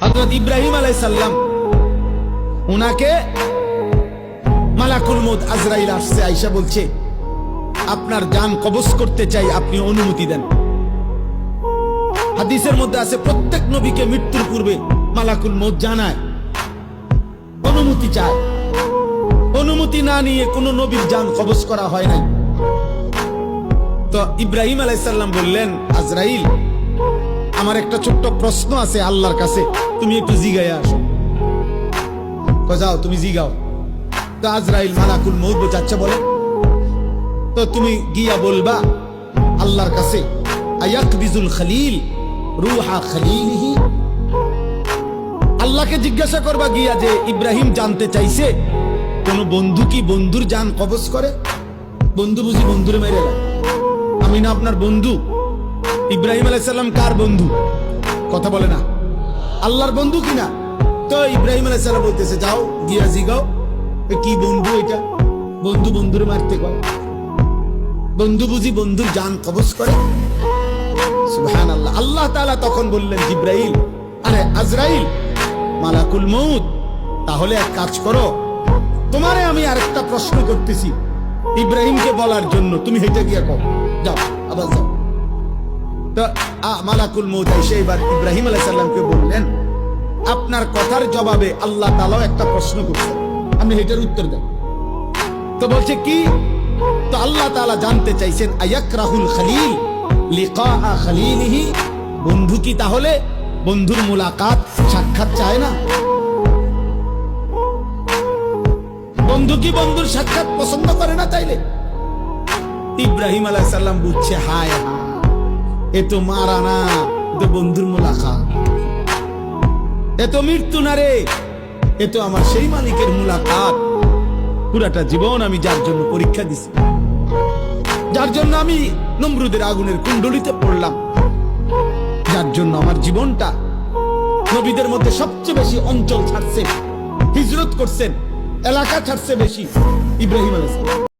হযরত ইব্রাহিম আলাইহিস সালাম উনাকে মালাকুল মউত আজরাইল আসছে, আয়েশা বলছে আপনার জান কবজ করতে চাই, আপনি অনুমতি দেন। হাদিসের মধ্যে আছে প্রত্যেক নবীকে মৃত্যুর পূর্বে মালাকুল মউত জানায়, অনুমতি চায়। অনুমতি না নিয়ে কোন নবীর জান কবজ করা হয় নাই। তো ইব্রাহিম আলাইহিস সালাম বললেন, আজরাইল আমার একটা ছোট্ট প্রশ্ন আছে আল্লাহর কাছে, তুমি একটু জিগায়া আসো। যাও তুমি জিগাও। তো আজরাইল মালাকুল মউত বোঝাচ্ছে, বলে তো তুমি গিয়া বলবা আল্লাহর কাছে, আয়াকবিজুল খলিল রূহা খলিলিহি। আল্লাহকে জিজ্ঞাসা করবা গিয়া যে ইব্রাহিম জানতে চাইছে কোন বন্ধু কি বন্ধুর জান কবজ করে? বন্ধু বুঝি বন্ধুরে মেরে দেয়? আমি না আপনার বন্ধু? ইব্রাহিম আলাইহিস সালাম কার বন্ধু? কথা বলে না, আল্লাহর বন্ধু কিনা? তো ইব্রাহিম আলাইহিস সালাম বলতেছে, যাও গিয়া জিগাও কি বন্ধু এটা? বন্ধু বন্ধুরে মারতে কয়? বন্ধু বুঝি বন্ধুর জান কবজ করে? সুবহানাল্লাহ। আল্লাহ তাআলা তখন বললেন, জিব্রাইল, আরে আজরাইল, মালাকুল মউত, তাহলে এক কাজ করো, তোমারে আমি আরেকটা প্রশ্ন করতেছি ইব্রাহিমকে বলার জন্য, তুমি হেঁটে গিয়ে কও, যাও আবার যাও। তো মালাকুল মউত এসে এবার ইব্রাহিম আলাইহিস সালামকে বললেন, আপনার কথার জবাবে আল্লাহ তাআলা একটা প্রশ্ন করছেন, আপনি এটার উত্তর দেন। তো বলছে কি? তো আল্লাহ তাআলা জানতে চাইছেন, আয়াকরাহুল খলিল লিকা খলিলিহি, বন্ধু কি তাহলে বন্ধুর মুলাকাত সাক্ষাৎ চায় না? বন্ধু কি বন্ধুর সাক্ষাৎ পছন্দ করে না? তাইলে ইব্রাহিম আলাইহিস সালাম বুঝছে, হায় এ তো মারা না, এ তো বন্ধুর মুলাকাত, এ তো মৃত্যু না রে, এ তো আমার সেই মালিকের মুলাকাত। পুরাটা জীবন আমি যার জন্য পরীক্ষা দিছি, যার জন্য আমি নমরুদের আগুনের কুণ্ডলিতে পড়লাম, যার জন্য আমার জীবনটা নবীদের মধ্যে সবচেয়ে বেশি অঞ্চল ছাড়ছে, হিজরত করছেন, এলাকা ছাড়ছে বেশি, ইব্রাহিম আলাইহিস সালাম।